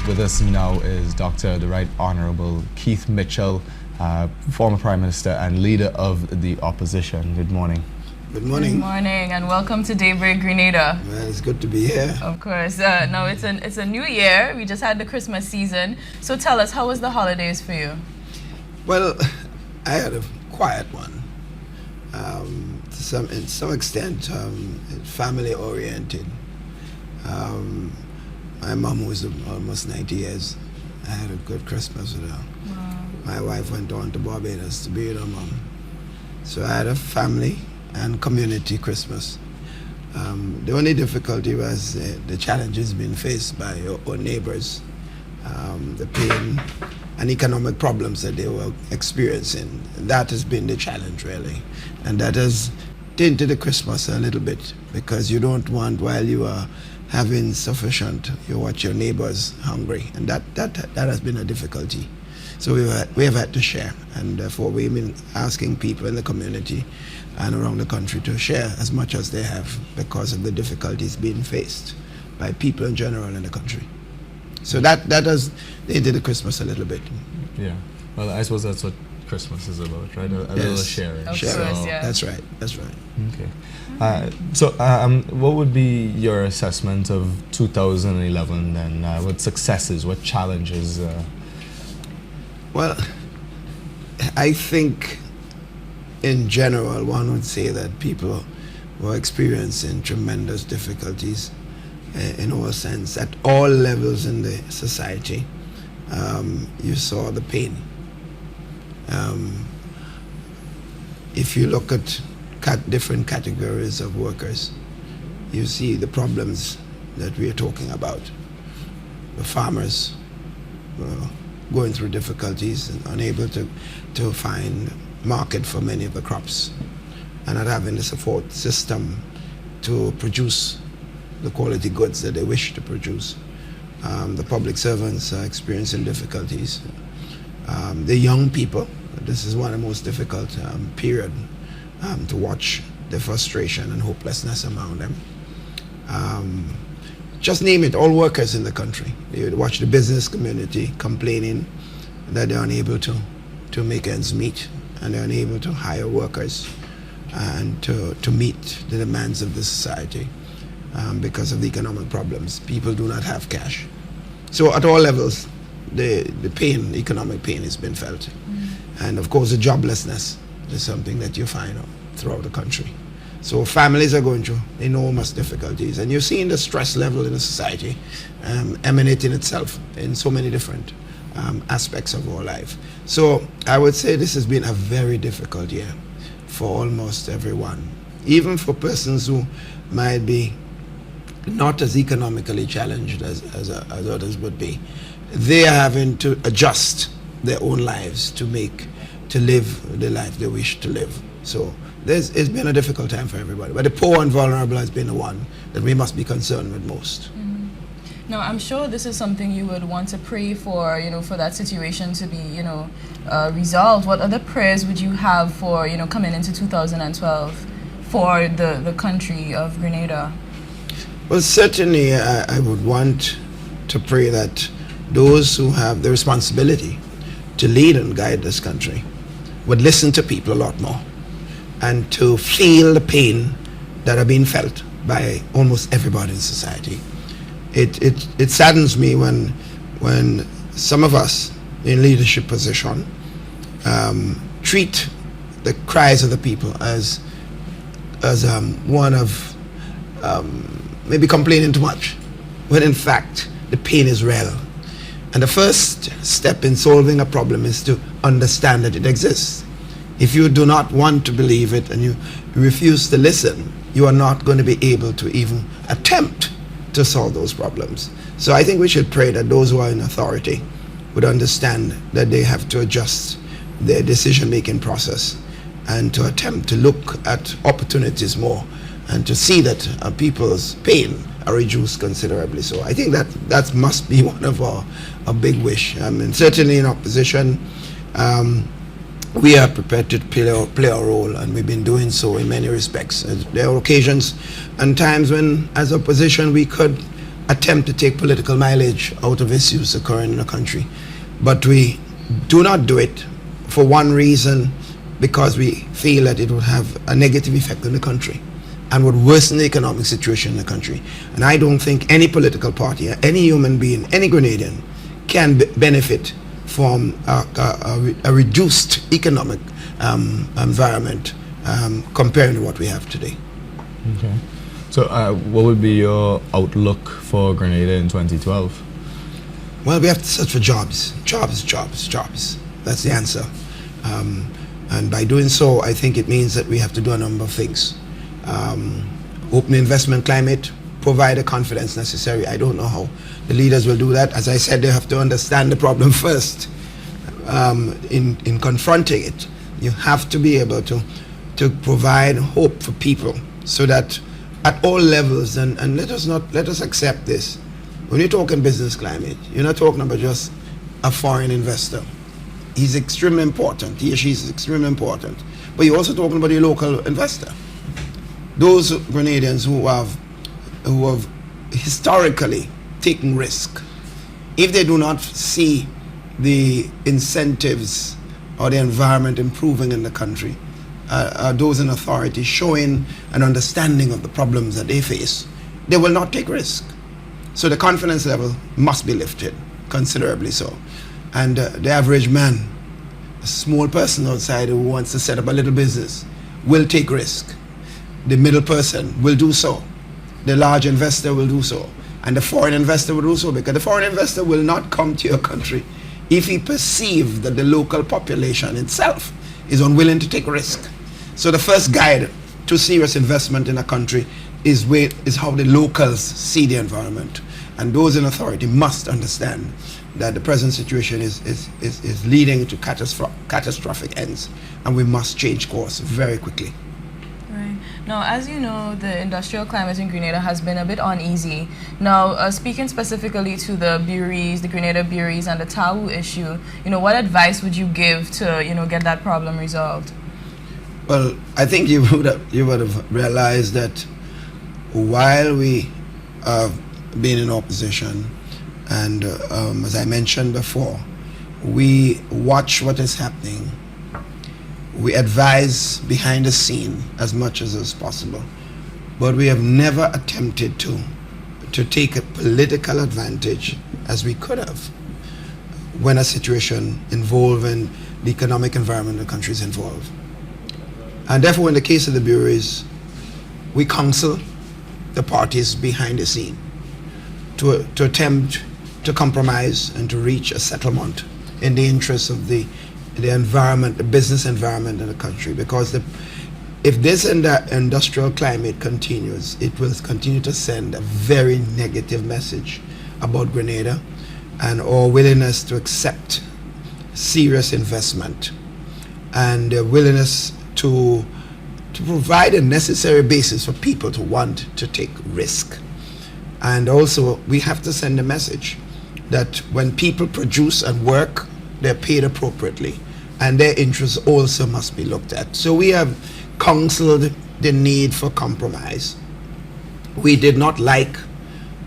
with us now is Dr. the Right Honourable Keith Mitchell, former Prime Minister and Leader of the Opposition. Good morning. Good morning. Good morning and welcome to DayBreak Grenada. Well, it's good to be here. Of course. No, it's a new year. We just had the Christmas season. So tell us, how was the holidays for you? Well, I had a quiet one. To some extent, family oriented. My mom was almost 90 years. I had a good Christmas with her. Wow. My wife went on to Barbados to be with her mom. So I had a family and community Christmas. The only difficulty was the challenges being faced by our neighbors, the pain and economic problems that they were experiencing. That has been the challenge, really. And that has tainted the Christmas a little bit, because you don't want, while you are having sufficient, you watch your neighbors hungry. And that has been a difficulty. So we have had to share, and therefore we've been asking people in the community and around the country to share as much as they have, because of the difficulties being faced by people in general in the country. So that has tainted the Christmas a little bit. Yeah. Well, I suppose that's what Christmas is about, right? A little sharing. Of course, yeah. That's right. That's right. Okay. So what would be your assessment of 2011 then? What successes, what challenges? Well, I think in general one would say that people were experiencing tremendous difficulties in all sense, at all levels in the society. You saw the pain. If you look at different categories of workers, you see the problems that we are talking about. The farmers going through difficulties and unable to find market for many of the crops, and not having the support system to produce the quality goods that they wish to produce. The public servants are experiencing difficulties. The young people, this is one of the most difficult period to watch the frustration and hopelessness among them. Just name it, all workers in the country. You would watch the business community complaining that they're unable to make ends meet, and they're unable to hire workers and to meet the demands of the society because of the economic problems. People do not have cash. So at all levels, the pain, economic pain, has been felt. And of course the joblessness is something that you find throughout the country. So families are going through enormous difficulties, and you're seeing the stress level in the society emanating itself in so many different aspects of our life. So I would say this has been a very difficult year for almost everyone, even for persons who might be not as economically challenged as others would be. They are having to adjust their own lives to live the life they wish to live. So it's been a difficult time for everybody, but the poor and vulnerable has been the one that we must be concerned with most. Now, I'm sure this is something you would want to pray for, for that situation to be, resolved. What other prayers would you have for, coming into 2012 for the country of Grenada? Well, certainly I would want to pray that those who have the responsibility to lead and guide this country would listen to people a lot more, and to feel the pain that are being felt by almost everybody in society. It saddens me when some of us in leadership position treat the cries of the people as one of maybe complaining too much, when in fact the pain is real. And the first step in solving a problem is to understand that it exists. If you do not want to believe it and you refuse to listen, you are not going to be able to even attempt to solve those problems. So I think we should pray that those who are in authority would understand that they have to adjust their decision-making process, and to attempt to look at opportunities more, and to see that people's pain are reduced considerably. So I think that must be one of our big wish. I mean, certainly in opposition, we are prepared to play our role, and we've been doing so in many respects. There are occasions and times when, as opposition, we could attempt to take political mileage out of issues occurring in the country. But we do not do it for one reason, because we feel that it would have a negative effect on the country and would worsen the economic situation in the country. And I don't think any political party, any human being, any Grenadian can benefit from a reduced economic environment compared to what we have today. Okay. So what would be your outlook for Grenada in 2012? Well, we have to search for jobs. Jobs. That's the answer. And by doing so, I think it means that we have to do a number of things. Open the investment climate, provide the confidence necessary. I don't know how the leaders will do that. As I said, they have to understand the problem first. In confronting it, you have to be able to provide hope for people, so that at all levels, and let us accept this. When you're talking business climate, you're not talking about just a foreign investor. He's extremely important. He or she is extremely important. But you're also talking about your local investor. Those Grenadians who have historically taken risk, if they do not see the incentives or the environment improving in the country, those in authority showing an understanding of the problems that they face, they will not take risk. So the confidence level must be lifted considerably so. And the average man, a small person outside who wants to set up a little business, will take risk. The middle person will do so. The large investor will do so. And the foreign investor will do so, because the foreign investor will not come to your country if he perceives that the local population itself is unwilling to take risk. So the first guide to serious investment in a country is how the locals see the environment. And those in authority must understand that the present situation is leading to catastrophic ends, and we must change course very quickly. Right. Now, as you know, the industrial climate in Grenada has been a bit uneasy. Now, speaking specifically to the breweries, the Grenada breweries, and the Tahu issue, what advice would you give to, get that problem resolved? Well, I think you would have realized that while we have been in opposition, and as I mentioned before, we watch what is happening. We advise behind the scene as much as is possible, but we have never attempted to take a political advantage as we could have when a situation involving the economic environment the country is involved. And therefore, in the case of the breweries, we counsel the parties behind the scene to attempt to compromise and to reach a settlement in the interest of the environment, the business environment in the country. Because if this industrial climate continues, it will continue to send a very negative message about Grenada and our willingness to accept serious investment and willingness to provide a necessary basis for people to want to take risk. And also, we have to send a message that when people produce and work, they're paid appropriately, and their interests also must be looked at. So we have counseled the need for compromise. We did not like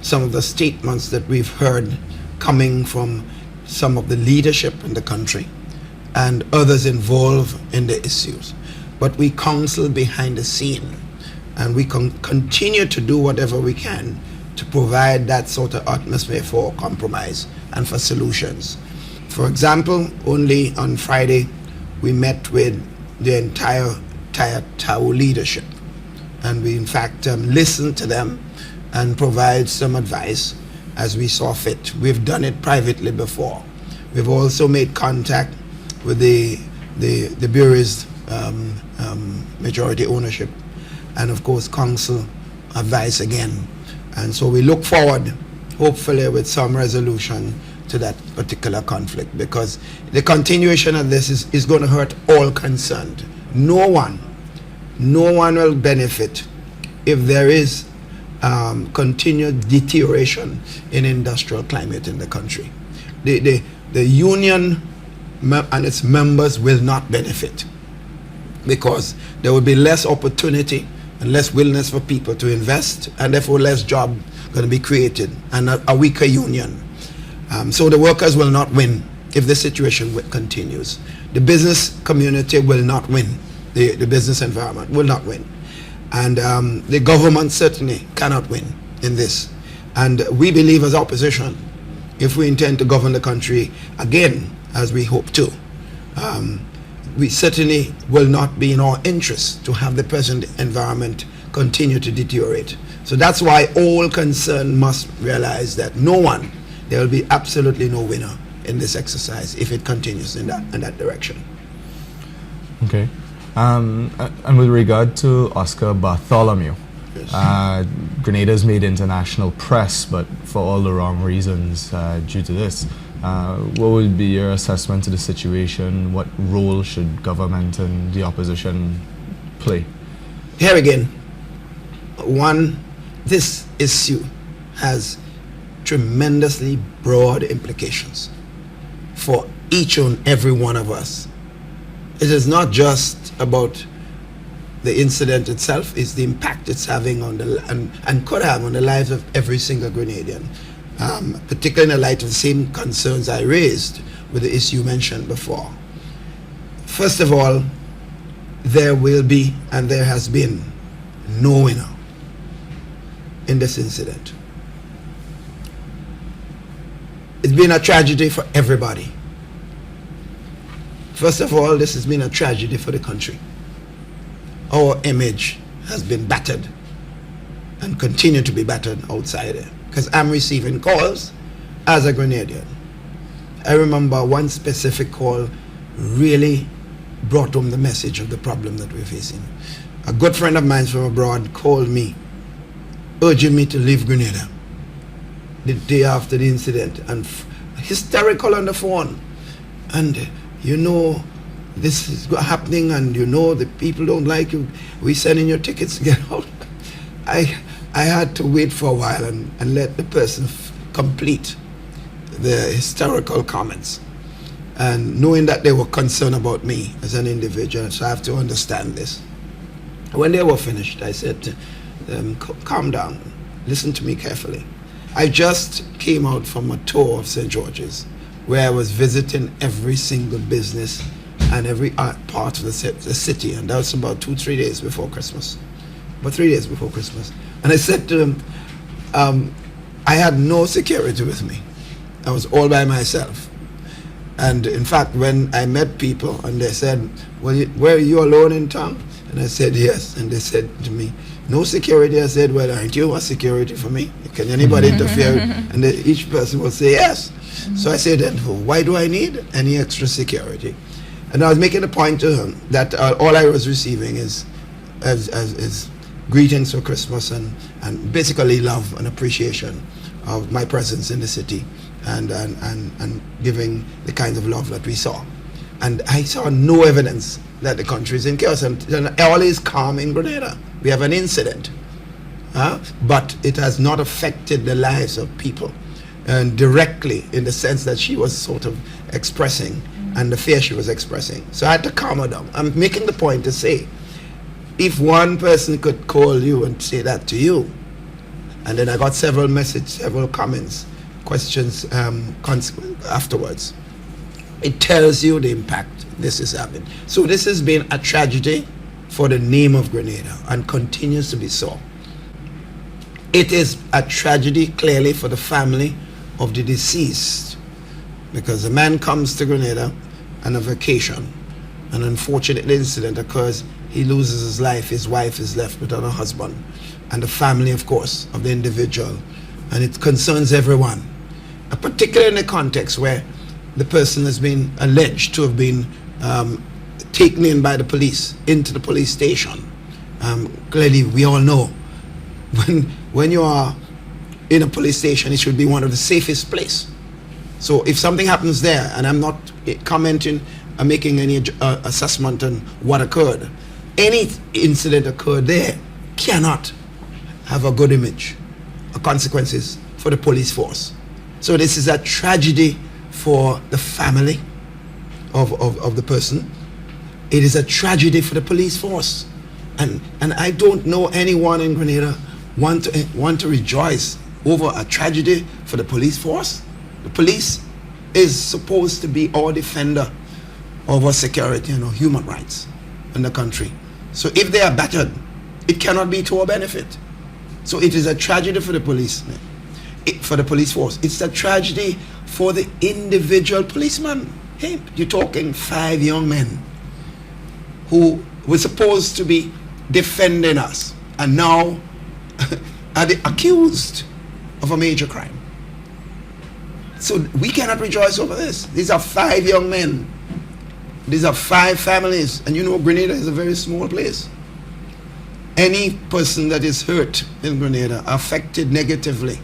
some of the statements that we've heard coming from some of the leadership in the country and others involved in the issues. But we counsel behind the scene, and we continue to do whatever we can to provide that sort of atmosphere for compromise and for solutions. For example, only on Friday, we met with the entire Tahu leadership, and we in fact listened to them and provide some advice as we saw fit. We've done it privately before. We've also made contact with the bureau's majority ownership, and of course council advice again. And so we look forward, hopefully, with some resolution to that particular conflict, because the continuation of this is going to hurt all concerned. No one will benefit if there is continued deterioration in industrial climate in the country. The union and its members will not benefit, because there will be less opportunity and less willingness for people to invest, and therefore less job going to be created, and a weaker union. So the workers will not win if the situation continues. The business community will not win. The business environment will not win. And the government certainly cannot win in this. And we believe as opposition, if we intend to govern the country again, as we hope to, we certainly will not be in our interest to have the present environment continue to deteriorate. So that's why all concerned must realize that there will be absolutely no winner in this exercise if it continues in that direction. Okay. And with regard to Oscar Bartholomew, Yes. Grenada's made international press, but for all the wrong reasons due to this. What would be your assessment of the situation? What role should government and the opposition play? Here again, this issue has tremendously broad implications for each and every one of us. It is not just about the incident itself, it's the impact it's having on and could have on the lives of every single Grenadian, particularly in the light of the same concerns I raised with the issue mentioned before. First of all, there will be and there has been no winner in this incident. It's been a tragedy for everybody. First of all, this has been a tragedy for the country. Our image has been battered and continue to be battered outside there, because I'm receiving calls as a Grenadian. I remember one specific call really brought home the message of the problem that we're facing. A good friend of mine from abroad called me, urging me to leave Grenada the day after the incident, and hysterical on the phone. And you know, this is happening, and you know the people don't like you. We sending your tickets to get out. I had to wait for a while and let the person complete the hysterical comments, and knowing that they were concerned about me as an individual, so I have to understand this. When they were finished, I said to them, calm down, listen to me carefully. I just came out from a tour of St. George's, where I was visiting every single business and every part of the city, and that was about 2-3 days before Christmas. About 3 days before Christmas. And I said to them, I had no security with me. I was all by myself. And in fact, when I met people and they said, well, were you alone in town? And I said, yes. And they said to me, no security. I said, well, aren't you a security for me? Can anybody interfere? And each person will say yes. So I said, then why do I need any extra security? And I was making a point to him that all I was receiving is greetings for Christmas and basically love and appreciation of my presence in the city and giving the kinds of love that we saw. And I saw no evidence that the country is in chaos. And all is calm in Grenada. We have an incident, but it has not affected the lives of people and directly in the sense that she was sort of expressing and the fear she was expressing. So I had to calm her down. I'm making the point to say, if one person could call you and say that to you, and then I got several messages, several comments, questions afterwards, it tells you the impact this is having. So this has been a tragedy for the name of Grenada and continues to be so. It is a tragedy clearly for the family of the deceased, because a man comes to Grenada on a vacation, an unfortunate incident occurs, he loses his life, his wife is left without a husband, and the family, of course, of the individual, and it concerns everyone, particularly in the context where the person has been alleged to have been taken in by the police into the police station. Clearly, we all know when you are in a police station, it should be one of the safest places. So if something happens there, and I'm not commenting or making any assessment on what occurred, any incident occurred there cannot have a good image or consequences for the police force. So this is a tragedy for the family of the person. It is a tragedy for the police force. And I don't know anyone in Grenada want to rejoice over a tragedy for the police force. The police is supposed to be our defender of our security and our human rights in the country. So if they are battered, it cannot be to our benefit. So it is a tragedy for the police, for the police force. It's a tragedy for the individual policeman. Hey, you're talking 5 young men who were supposed to be defending us and now are they accused of a major crime. So we cannot rejoice over this. These are 5 young men. These are 5 families. And you know, Grenada is a very small place. Any person that is hurt in Grenada, affected negatively,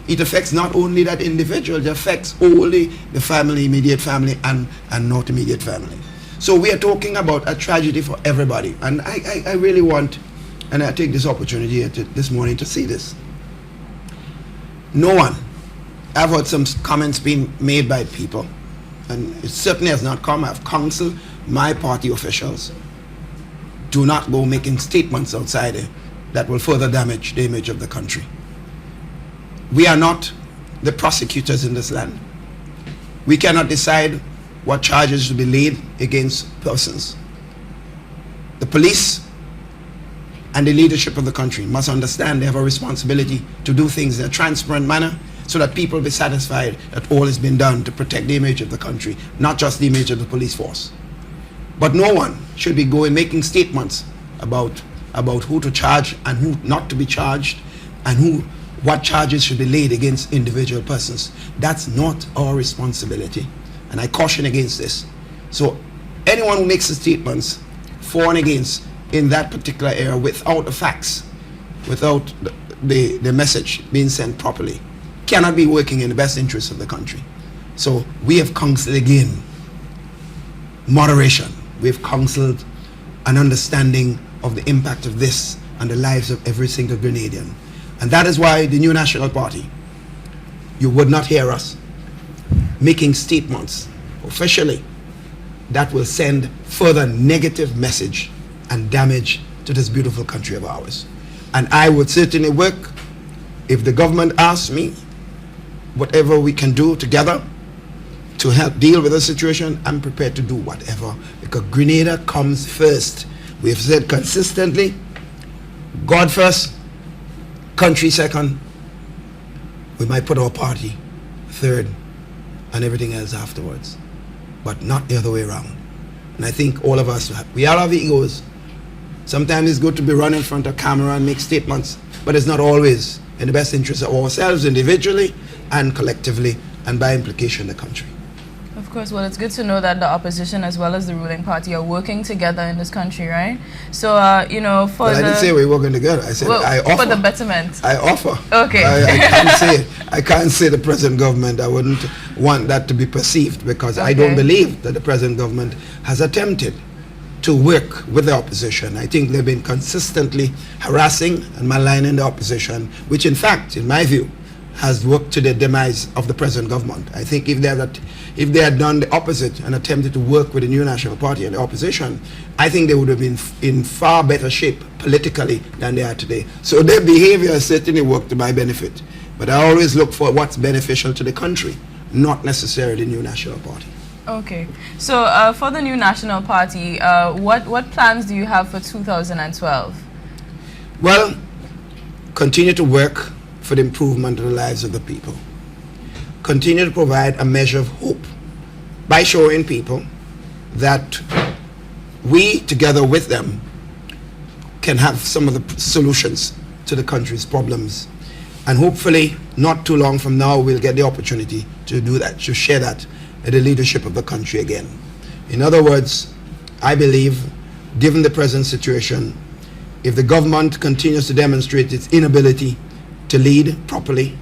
it affects not only that individual, it affects only the family, immediate family, and not immediate family. So we are talking about a tragedy for everybody. And I really want, and I take this opportunity this morning to see this. No one, I've heard some comments being made by people, and it certainly has not come. I've counseled my party officials, do not go making statements outside that will further damage the image of the country. We are not the prosecutors in this land. We cannot decide what charges should be laid against persons. The police and the leadership of the country must understand they have a responsibility to do things in a transparent manner so that people will be satisfied that all has been done to protect the image of the country, not just the image of the police force. But no one should be going making statements about who to charge and who not to be charged and what charges should be laid against individual persons. That's not our responsibility. And I caution against this. So anyone who makes the statements for and against in that particular area without the facts, without the message being sent properly, cannot be working in the best interest of the country. So we have counseled again moderation. We've counseled an understanding of the impact of this on the lives of every single Grenadian. And that is why the New National Party, you would not hear us making statements officially that will send further negative message and damage to this beautiful country of ours. And I would certainly work, if the government asks me, whatever we can do together to help deal with the situation, I'm prepared to do whatever, because Grenada comes first. We have said consistently, God first, country second. We might put our party third and everything else afterwards, but not the other way around. And I think all of us, we all have egos. Sometimes it's good to be run in front of camera and make statements, but it's not always in the best interest of ourselves individually and collectively, and by implication the country. Of course, well, it's good to know that the opposition as well as the ruling party are working together in this country, right? So, you know, for I didn't say we're working together. I said I offer. For the betterment. I offer. Okay. I can't say the present government. I wouldn't want that to be perceived, because I don't believe that the present government has attempted to work with the opposition. I think they've been consistently harassing and maligning the opposition, which in fact, in my view, has worked to the demise of the present government. I think if they had done the opposite and attempted to work with the New National Party and the opposition, I think they would have been in far better shape politically than they are today. So their behavior has certainly worked to my benefit. But I always look for what's beneficial to the country, not necessarily the New National Party. Okay. So for the New National Party, what plans do you have for 2012? Well, continue to work for the improvement of the lives of the people. Continue to provide a measure of hope by showing people that we, together with them, can have some of the solutions to the country's problems. And hopefully, not too long from now, we'll get the opportunity to do that, to share that with the leadership of the country again. In other words, I believe, given the present situation, if the government continues to demonstrate its inability to lead properly,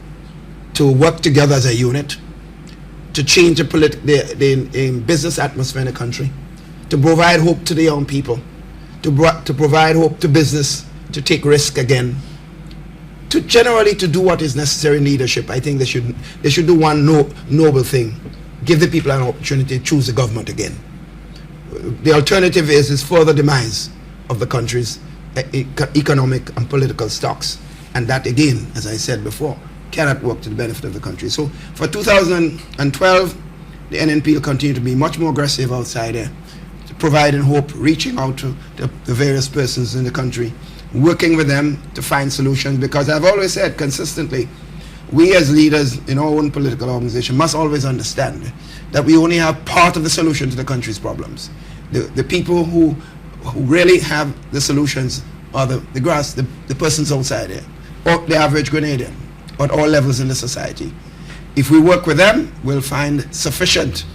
to work together as a unit, to change the business atmosphere in the country, to provide hope to the young people, to provide hope to business, to take risk again, to generally to do what is necessary in leadership. I think they should do one noble thing: give the people an opportunity to choose the government again. The alternative is further demise of the country's economic and political stocks. And that, again, as I said before, cannot work to the benefit of the country. So for 2012, the NNP will continue to be much more aggressive outside there, providing hope, reaching out to the various persons in the country, working with them to find solutions, because I've always said consistently, we as leaders in our own political organization must always understand that we only have part of the solution to the country's problems. The people who really have the solutions are the persons outside there, or the average Grenadian, at all levels in the society. If we work with them, we'll find sufficient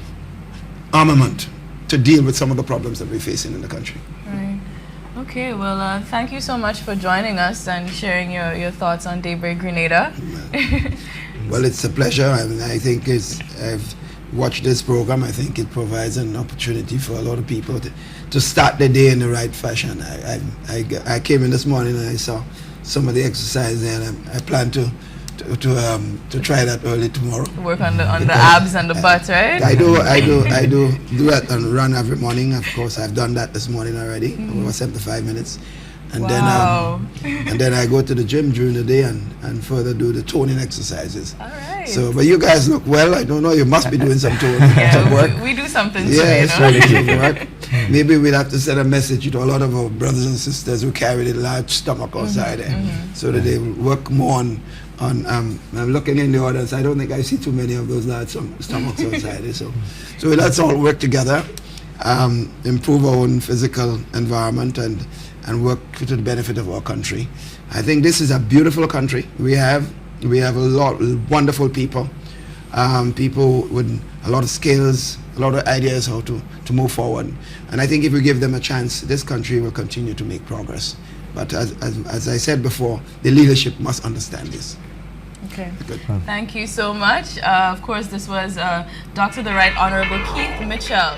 armament to deal with some of the problems that we're facing in the country. Right. Okay, well, thank you so much for joining us and sharing your thoughts on DayBreak Grenada. Well, it's a pleasure. I think I've watched this program. I think it provides an opportunity for a lot of people to start the day in the right fashion. I came in this morning and I saw some of the exercise there, and I plan to try that early tomorrow. Work on the abs and the butt, right? I do that and run every morning. Of course, I've done that this morning already, over 75 minutes. And wow. then I go to the gym during the day and further do the toning exercises. All right. So, but you guys look well. I don't know, you must be doing some toning, some work. We do something too, yeah, you know? Right. Maybe we'll have to send a message to a lot of our brothers and sisters who carry the large stomach outside there, so that they will work more on I'm looking in the audience. I don't think I see too many of those large stomachs outside there. So let's all work together, improve our own physical environment and work to the benefit of our country. I think this is a beautiful country. We have a lot of wonderful people, people with a lot of skills, a lot of ideas how to move forward. And I think if we give them a chance, this country will continue to make progress. But as I said before, the leadership must understand this. Okay. Good. Thank you so much. Of course, this was Dr. the Right Honorable Keith Mitchell.